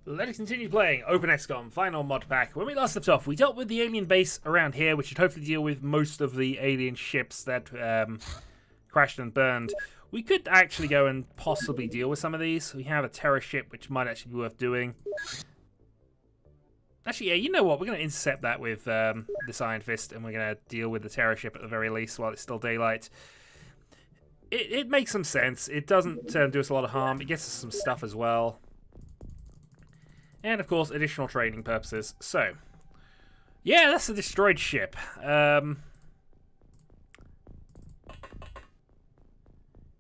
Let us continue playing Open XCOM Final Mod Pack. When we last left off, we dealt with the alien base around here, which should hopefully deal with most of the alien ships that crashed and burned. We could actually go and possibly deal with some of these. We have a terror ship, which might actually be worth doing. Actually, yeah, you know what? We're going to intercept that with this Iron Fist, and we're going to deal with the terror ship at the very least while it's still daylight. It makes some sense. It doesn't do us a lot of harm. It gets us some stuff as well. And, of course, additional training purposes. So, yeah, that's a destroyed ship.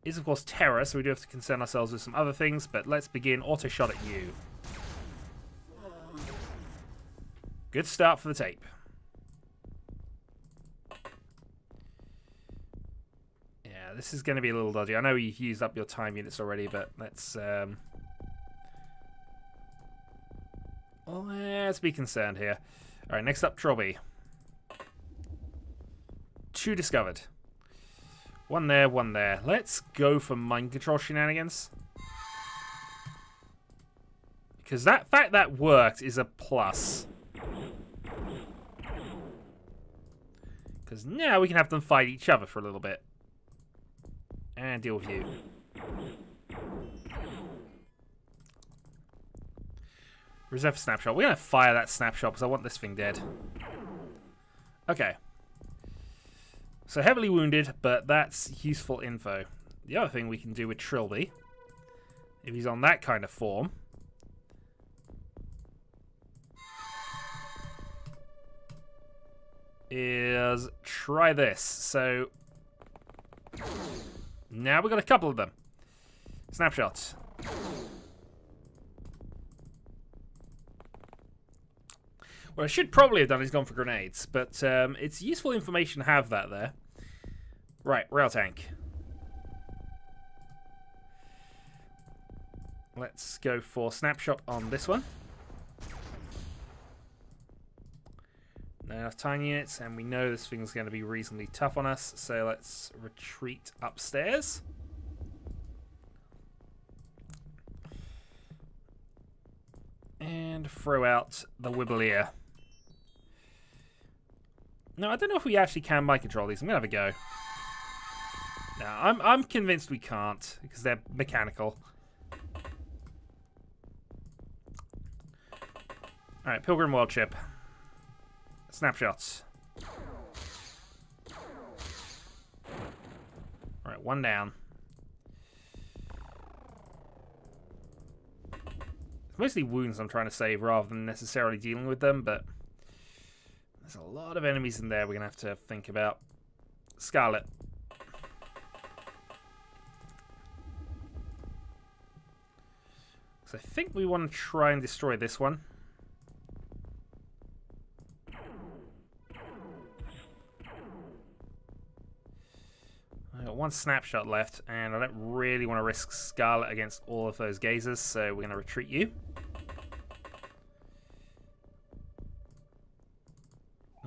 Is, of course, terror, so we do have to concern ourselves with some other things. But let's begin. Auto shot at you. Good start for the tape. Yeah, this is going to be a little dodgy. I know you've used up your time units already, but let's be concerned here. Alright, next up, Trobby. 2 discovered. 1 there, 1 there. Let's go for mind control shenanigans. Because that fact that worked is a plus. Because now we can have them fight each other for a little bit. And deal with you. Reserve snapshot. We're going to fire that snapshot because I want this thing dead. Okay. So heavily wounded, but that's useful info. The other thing we can do with Trilby, if he's on that kind of form, is try this. So now we've got a couple of them. Snapshots. What I should probably have done is gone for grenades, but it's useful information to have that there. Right, rail tank. Let's go for snapshot on this one. Not enough tiny units, and we know this thing's going to be reasonably tough on us, so let's retreat upstairs. And throw out the Wibblier. No, I don't know if we actually can mind control these. I'm going to have a go. No, I'm convinced we can't, because they're mechanical. Alright, Pilgrim World Chip. Snapshots. Alright, 1 down. It's mostly wounds I'm trying to save rather than necessarily dealing with them, but there's a lot of enemies in there we're going to have to think about. Scarlet. So I think we want to try and destroy this one. I've got 1 snapshot left, and I don't really want to risk Scarlet against all of those gazers, so we're going to retreat you.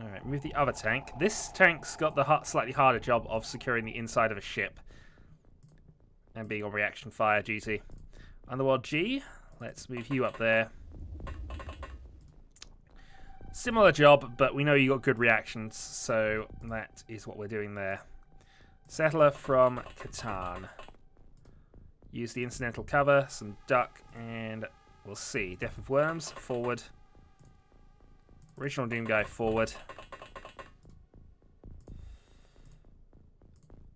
Alright, move the other tank. This tank's got the slightly harder job of securing the inside of a ship and being on reaction fire duty. Underworld G, let's move you up there. Similar job, but we know you got good reactions, so that is what we're doing there. Settler from Catan. Use the incidental cover, some duck, and we'll see. Death of Worms, forward. Original Doom guy, forward.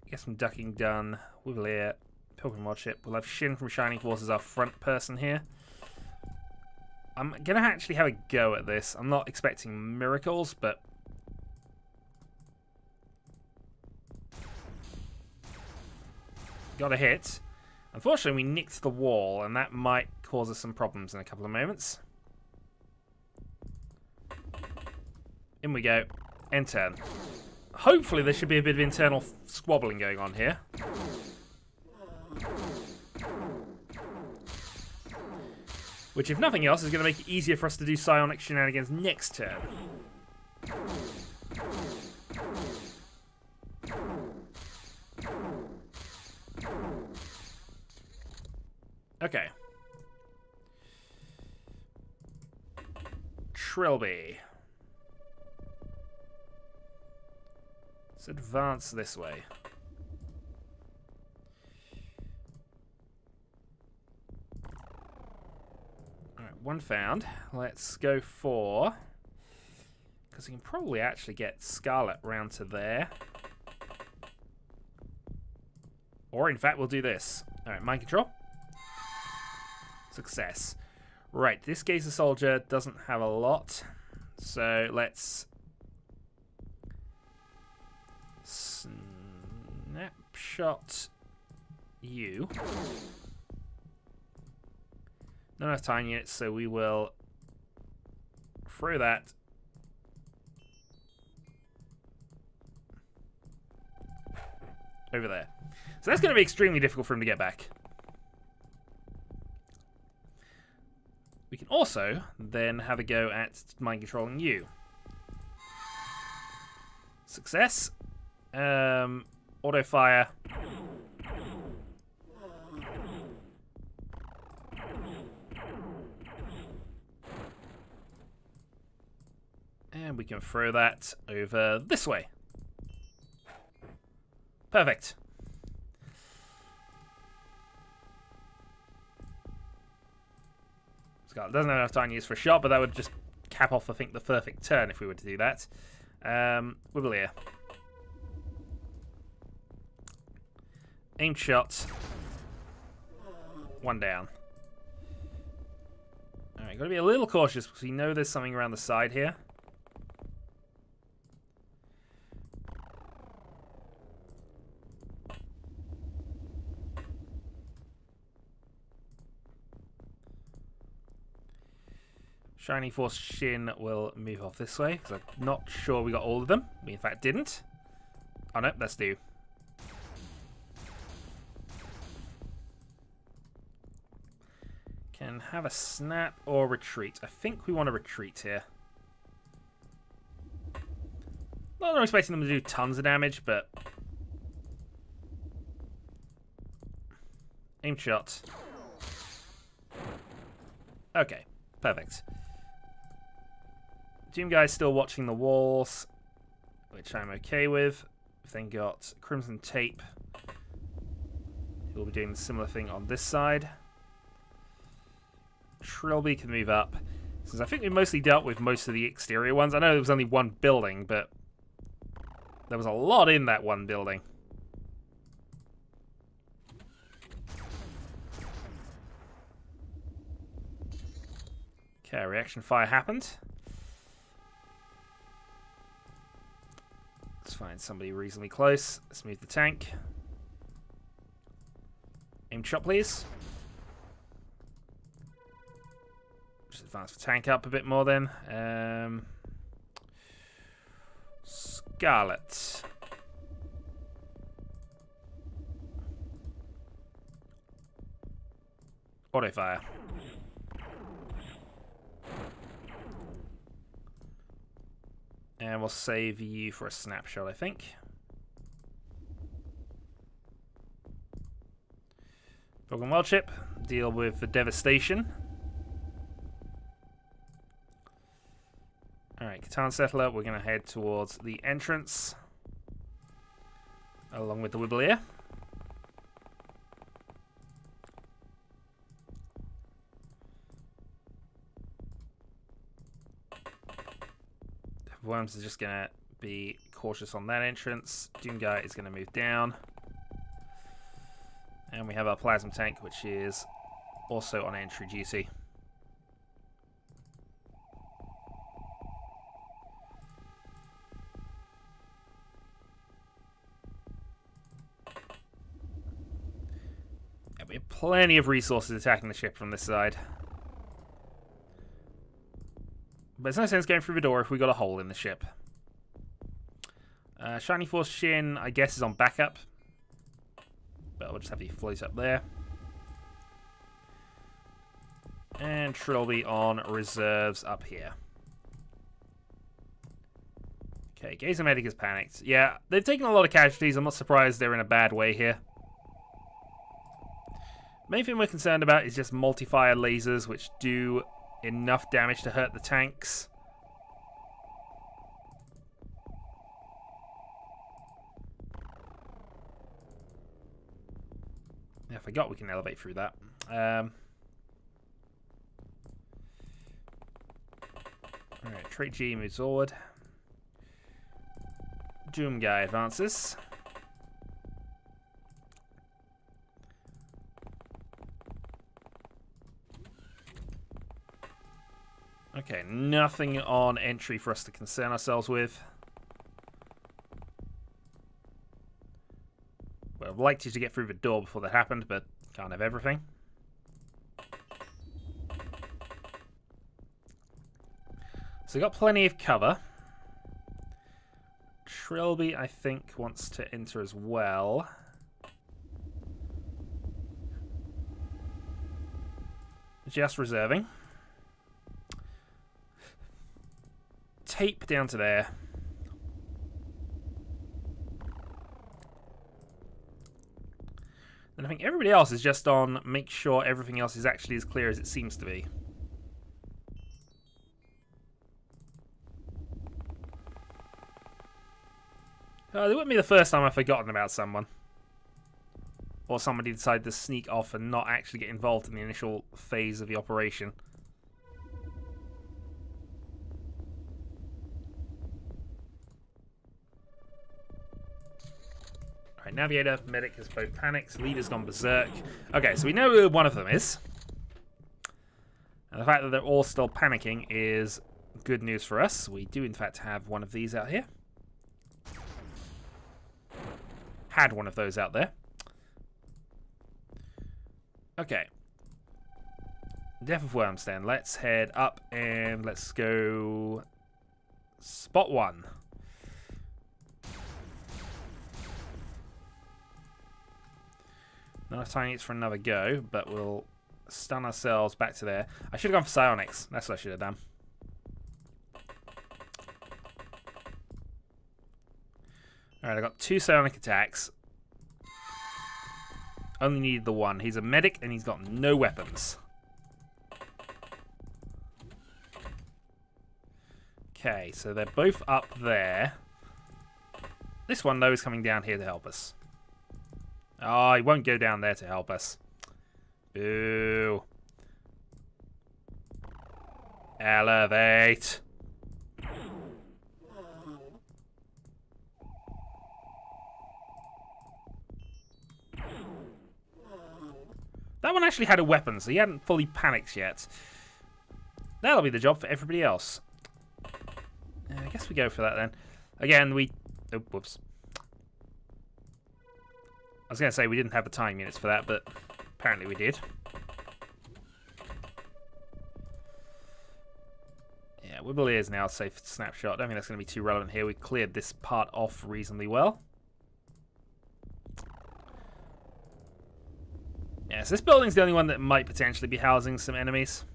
Get some ducking done. Wibblier, Pilgrim World Ship. We'll have Shin from Shining Force as our front person here. I'm going to actually have a go at this. I'm not expecting miracles, but got a hit. Unfortunately, we nicked the wall, and that might cause us some problems in a couple of moments. In we go. End turn. Hopefully, there should be a bit of internal squabbling going on here. Which, if nothing else, is going to make it easier for us to do psionic shenanigans next turn. Okay. Trilby. Let's advance this way. Alright, one found. Let's go for... because we can probably actually get Scarlet round to there. Or, in fact, we'll do this. Alright, mind control. Success. Right, this Gazer Soldier doesn't have a lot. So, let's... snapshot you. Not enough time units, so we will throw that over there. So that's going to be extremely difficult for him to get back. We can also then have a go at mind controlling you. Success. Auto fire. And we can throw that over this way. Perfect. Scarlet doesn't have enough time to use for a shot, but that would just cap off, I think, the perfect turn if we were to do that. Wibbleier. Aimed shot. One down. Alright, got to be a little cautious because we know there's something around the side here. Shiny Force Shin will move off this way, because I'm not sure we got all of them. We, in fact, didn't. Oh, no, that's due. Can have a snap or retreat. I think we want to retreat here. Not expecting them to do tons of damage, but... aim shot. Okay, perfect. Doom Guy's still watching the walls, which I'm okay with. We've then got Crimson Tape. He'll be doing a similar thing on this side. Trilby can move up. Since I think we mostly dealt with most of the exterior ones. I know there was only one building, but there was a lot in that one building. Okay, reaction fire happened. Let's find somebody reasonably close. Let's move the tank. Aim shot, please. Just advance the tank up a bit more then. Scarlet. Auto fire. And we'll save you for a snapshot, I think. Broken Well Chip. Deal with the devastation. Alright, Catan Settler. We're going to head towards the entrance. Along with the Wibbleier. Worms is just going to be cautious on that entrance. Doom Guy is going to move down. And we have our Plasma Tank, which is also on entry duty. Yeah, we have plenty of resources attacking the ship from this side. But there's no sense going through the door if we got a hole in the ship. Shiny Force Shin, I guess, is on backup. But we'll just have you float up there. And Trilby on reserves up here. Okay, Gazer Medic is panicked. Yeah, they've taken a lot of casualties. I'm not surprised they're in a bad way here. Main thing we're concerned about is just multi-fire lasers, which do enough damage to hurt the tanks. Yeah, I forgot we can elevate through that. Alright, trait G moves forward. Doom guy advances. Okay, nothing on entry for us to concern ourselves with. Well, I'd like you to get through the door before that happened, but can't have everything. So we've got plenty of cover. Trilby, I think, wants to enter as well. Just reserving. Tape down to there. And I think everybody else is just on make sure everything else is actually as clear as it seems to be. It wouldn't be the first time I've forgotten about someone. Or somebody decided to sneak off and not actually get involved in the initial phase of the operation. Alright, Navigator, Medic has both panicked, Leader's gone berserk. Okay, so we know who one of them is. And the fact that they're all still panicking is good news for us. We do in fact have one of these out here. Had one of those out there. Okay. Death of Worms then. Let's head up and let's go spot one. Not enough time units for another go, but we'll stun ourselves back to there. I should have gone for psionics. That's what I should have done. Alright, I got 2 psionic attacks. Only needed the one. He's a medic and he's got no weapons. Okay, so they're both up there. This one, though, is coming down here to help us. Oh, he won't go down there to help us. Boo. Elevate. That one actually had a weapon, so he hadn't fully panicked yet. That'll be the job for everybody else. I guess we go for that then. Again, we... Oh, whoops. I was going to say we didn't have the time units for that, but apparently we did. Yeah, Wibbly is now a safe snapshot. I don't think that's going to be too relevant here. We cleared this part off reasonably well. Yeah, so this building's the only one that might potentially be housing some enemies.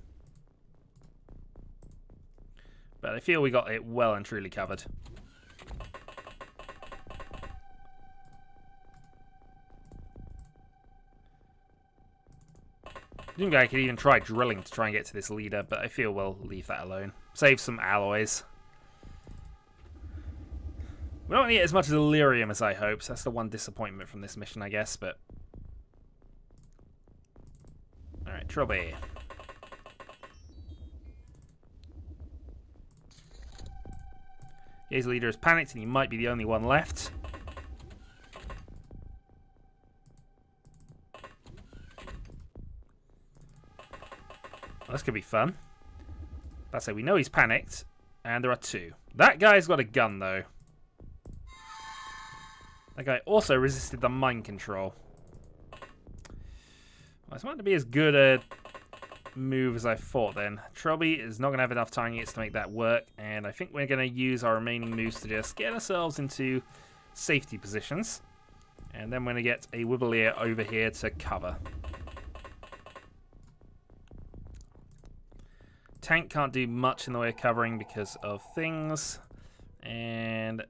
But I feel we got it well and truly covered. Doom guy could even try drilling to try and get to this leader, but I feel we'll leave that alone. Save some alloys. We don't need as much as Illyrium as I hoped, so that's the one disappointment from this mission, I guess, but... Alright, Trilby. His leader is panicked and he might be the only one left. Well, this could be fun. That's it, we know he's panicked, and there are 2. That guy's got a gun, though. That guy also resisted the mind control. Well, it's not to be as good a move as I thought then. Trilby is not going to have enough time units to make that work, and I think we're going to use our remaining moves to just get ourselves into safety positions. And then we're going to get a Wibbly over here to cover. Tank can't do much in the way of covering because of things. And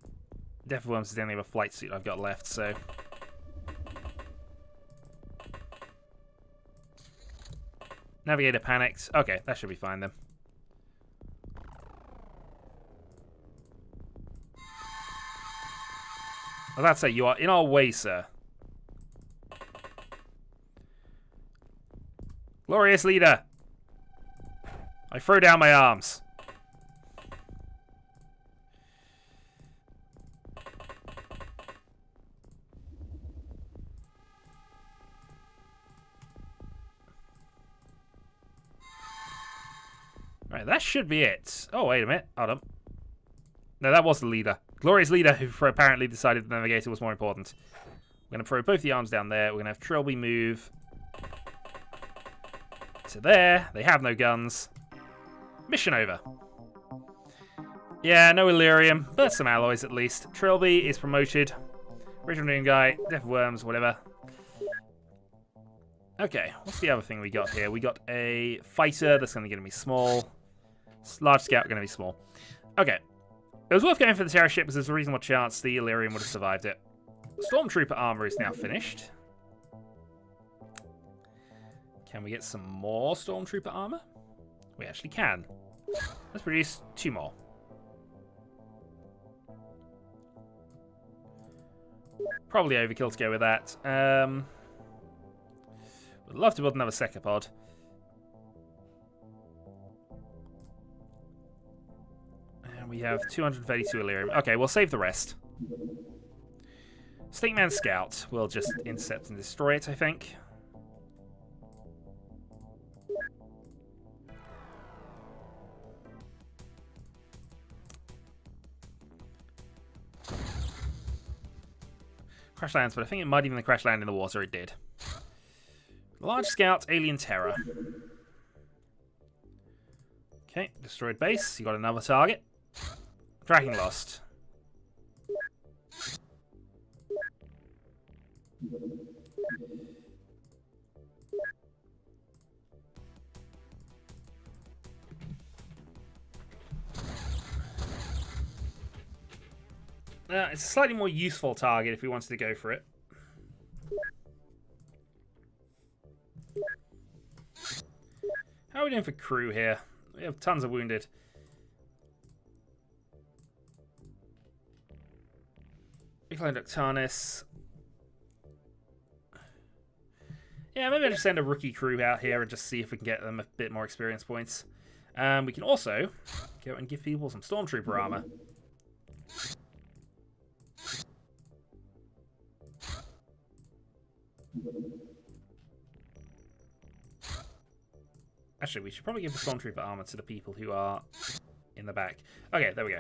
Death of Worms is the only other flight suit I've got left, so... Navigator panicked. Okay, that should be fine then. Well, that's it. You are in our way, sir. Glorious leader! I throw down my arms. Right, that should be it. Oh, wait a minute. Hold on. No, that was the leader. Glorious leader who apparently decided the navigator was more important. We're going to throw both the arms down there. We're going to have Trilby move to there. They have no guns. Mission over. Yeah, no Illyrium, but some alloys at least. Trilby is promoted. Original Doom guy, Death Worms, whatever. Okay, what's the other thing we got here? We got a fighter that's going to be small. Large scout going to be small. Okay. It was worth going for the Terror ship because there's a reasonable chance the Illyrium would have survived it. Stormtrooper armor is now finished. Can we get some more Stormtrooper armor? We actually can. Let's produce 2 more. Probably overkill to go with that. Would love to build another Secapod. And we have 232 Illyrium. Okay, we'll save the rest. Stinkman Scout. We'll just intercept and destroy it, I think. Crash lands, but I think it might even crash land in the water. It did. Large Scout, Alien Terror. Okay, destroyed base. You got another target. Tracking lost. It's a slightly more useful target if we wanted to go for it. How are we doing for crew here? We have tons of wounded. Recline Ductanis. Yeah, maybe I'll just send a rookie crew out here and just see if we can get them a bit more experience points. We can also go and give people some Stormtrooper armor. Actually, we should probably give the Stormtrooper armor to the people who are in the back. Okay, there we go.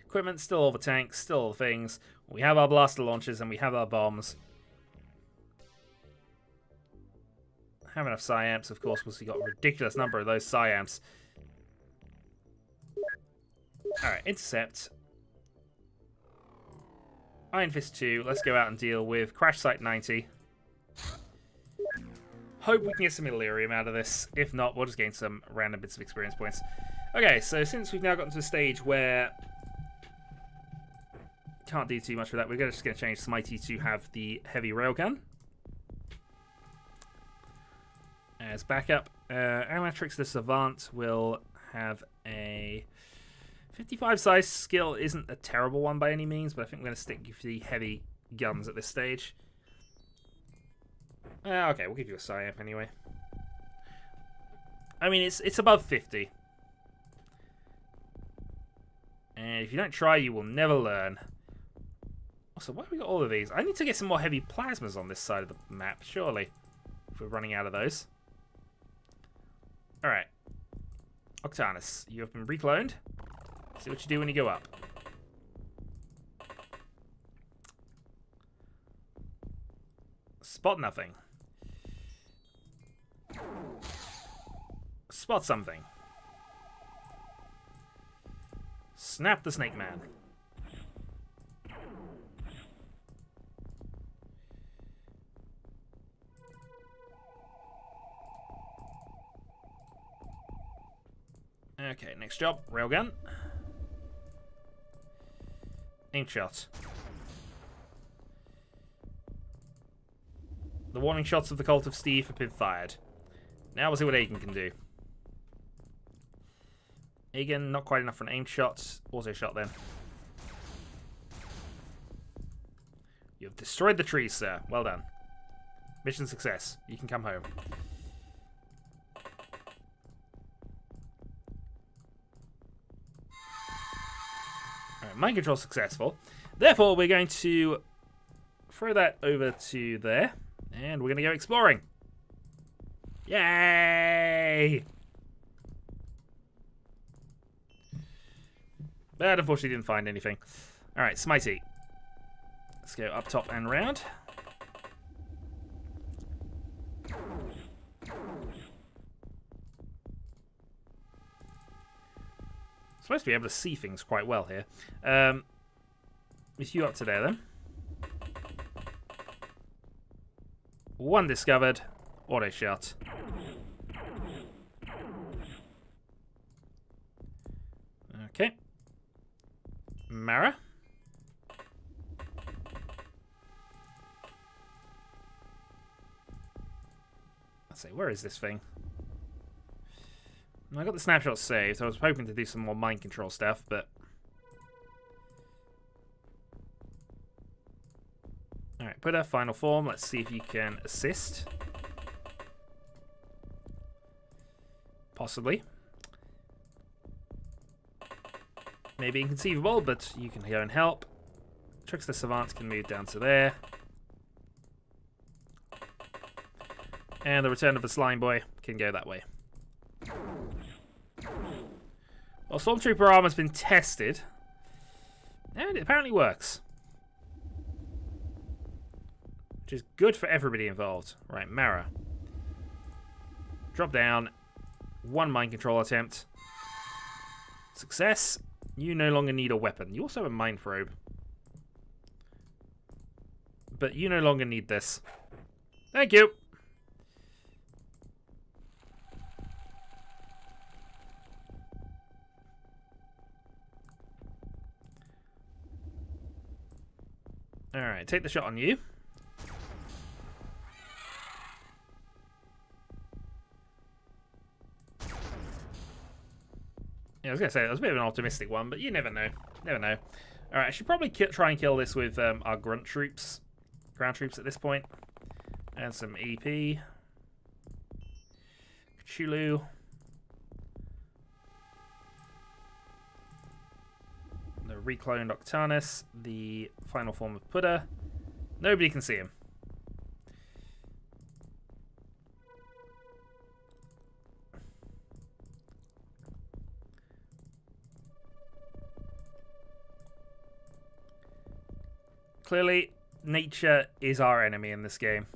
Equipment, still all the tanks, still all the things. We have our blaster launchers and we have our bombs. Have enough Psyamps, of course, because we got a ridiculous number of those Psyamps. Alright, intercept. Iron Fist 2, let's go out and deal with Crash Site 90. Hope we can get some Illyrium out of this. If not, we'll just gain some random bits of experience points. Okay, so since we've now gotten to a stage where can't do too much with that, we're just going to change Smitey to have the heavy railgun as backup. Animatrix the Savant will have a 55 size skill. Isn't a terrible one by any means, but I think we're going to stick with the heavy guns at this stage. Okay, we'll give you a Psyamp anyway. I mean, it's above 50. And if you don't try, you will never learn. Also, why have we got all of these? I need to get some more heavy plasmas on this side of the map, surely. If we're running out of those. Alright. Octanus, you have been recloned. See what you do when you go up. Spot nothing. Spot something. Snap the Snake Man. Okay, next job. Railgun. Aim shot. The warning shots of the Cult of Steve have been fired. Now we'll see what Aegon can do. Aegon, not quite enough for an aim shot. Auto shot then. You have destroyed the trees, sir. Well done. Mission success. You can come home. Alright, mind control successful. Therefore, we're going to throw that over to there. And we're going to go exploring. Yay! But unfortunately didn't find anything. Alright, Smitey. Let's go up top and round. Supposed to be able to see things quite well here. With you up to there then. One discovered. Auto shot. Okay. Mara. Let's see, where is this thing? I got the snapshot saved, so I was hoping to do some more mind control stuff, but... Alright, put her final form. Let's see if you can assist. Possibly. Maybe inconceivable, but you can go and help. Trickster Savant can move down to there. And the return of the Slime Boy can go that way. Well, Stormtrooper armor's been tested. And it apparently works. Which is good for everybody involved. Right, Mara. Drop down. One mind control attempt. Success. You no longer need a weapon. You also have a mind probe. But you no longer need this. Thank you. Alright, take the shot on you. Yeah, I was going to say, that was a bit of an optimistic one, but you never know. Never know. Alright, I should probably try and kill this with our grunt troops. Ground troops at this point. And some EP. Cthulhu. The recloned Octanus. The final form of Putta. Nobody can see him. Clearly, nature is our enemy in this game.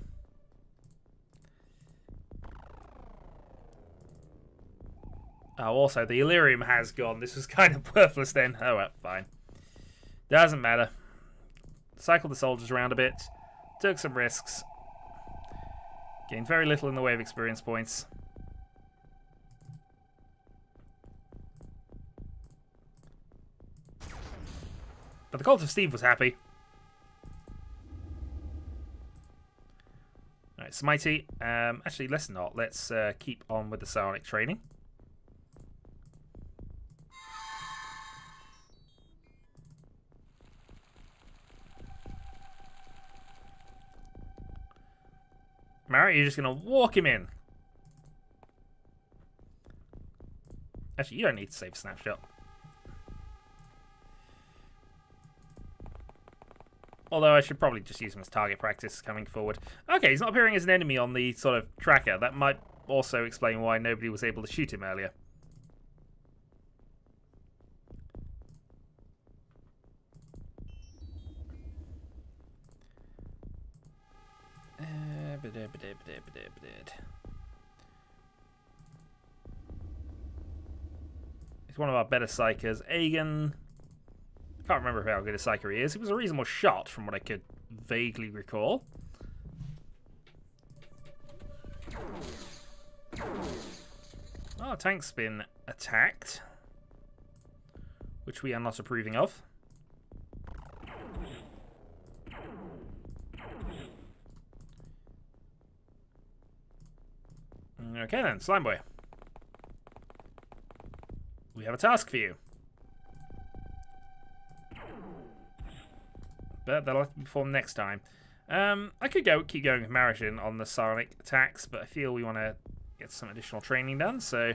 Oh, also, the Illyrium has gone. This was kind of worthless then. Oh, well, fine. Doesn't matter. Cycled the soldiers around a bit. Took some risks. Gained very little in the way of experience points. But the Cult of Steve was happy. Alright, Smitey. Actually, let's not. Let's keep on with the psionic training. Mara, you're just going to walk him in. Actually, you don't need to save a snapshot. Although I should probably just use him as target practice coming forward. Okay, he's not appearing as an enemy on the sort of tracker. That might also explain why nobody was able to shoot him earlier. He's one of our better psychers. Aegon. I can't remember how good a psyker he is. He was a reasonable shot from what I could vaguely recall. Our tank's been attacked, which we are not approving of. Okay then, Slime Boy. We have a task for you. But that'll have to be performed next time. I could keep going with Marishin on the psionic attacks, but I feel we want to get some additional training done, so...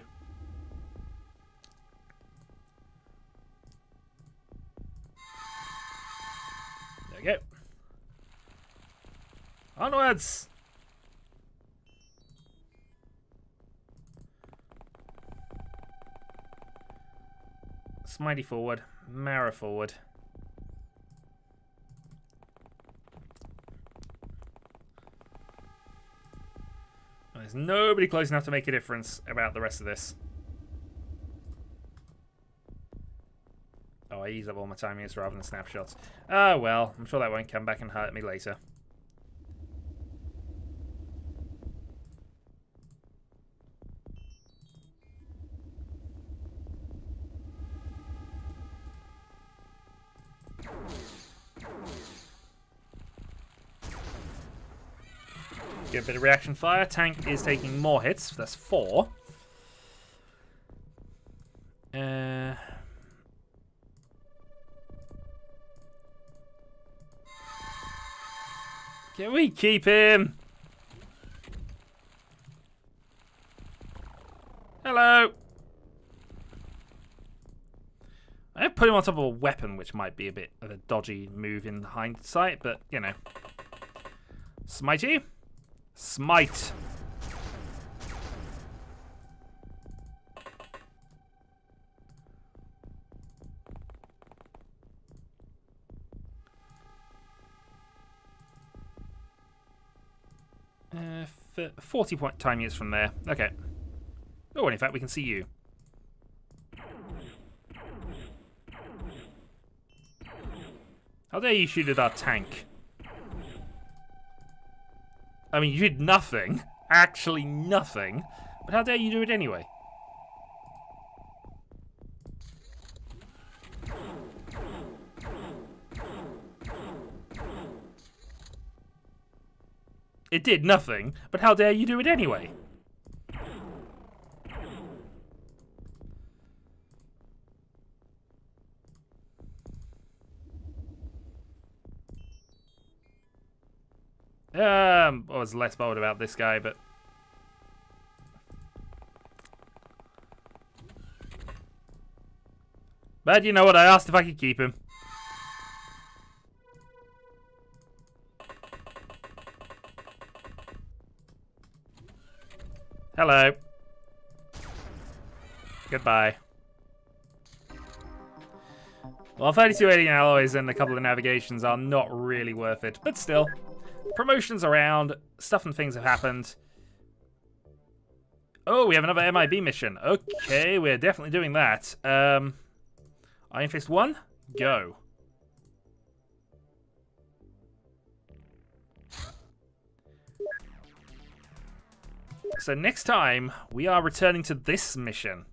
There we go. Onwards! Smitey forward, Mara forward. There's nobody close enough to make a difference about the rest of this. Oh, I use up all my time units rather than snapshots. Ah, well, I'm sure that won't come back and hurt me later. Get a bit of reaction fire. Tank is taking more hits. That's 4. Can we keep him? Hello. I have put him on top of a weapon, which might be a bit of a dodgy move in hindsight, but, you know. Smitey. Smite. For 40-point time units from there. Okay. Oh, and in fact, we can see you. How dare you shoot at our tank? I mean, you did nothing. Actually nothing. But how dare you do it anyway? It did nothing, but how dare you do it anyway? I was less bothered about this guy, but... But you know what, I asked if I could keep him. Hello. Goodbye. Well, 3280 alloys and a couple of navigations are not really worth it, but still. Promotions around, stuff and things have happened. Oh, we have another MIB mission. Okay, we're definitely doing that. Iron Fist 1, go. So next time, we are returning to this mission.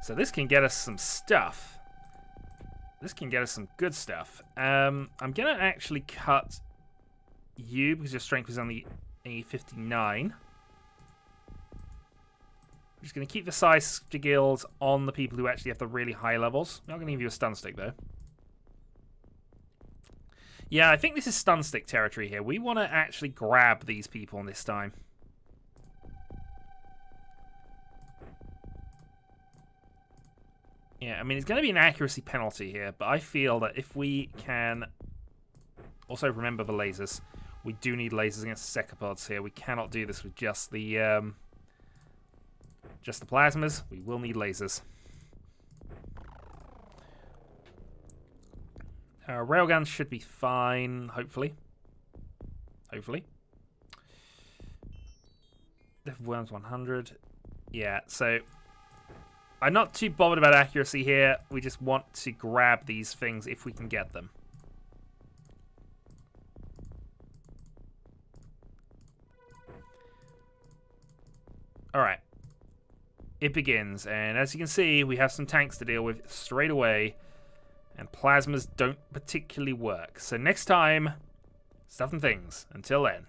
So this can get us some stuff. This can get us some good stuff. I'm going to actually cut you because your strength is only a 59. I'm just going to keep the size guilds on the people who actually have the really high levels. I'm not going to give you a stun stick, though. Yeah, I think this is stun stick territory here. We want to actually grab these people this time. Yeah, I mean, it's going to be an accuracy penalty here, but I feel that if we can also remember the lasers, we do need lasers against secapods here. We cannot do this with just the plasmas. We will need lasers. Railguns should be fine, hopefully. Hopefully. Worms 100. Yeah, so I'm not too bothered about accuracy here. We just want to grab these things if we can get them. Alright. It begins, and as you can see, we have some tanks to deal with straight away, and plasmas don't particularly work. So next time, stuff and things. Until then.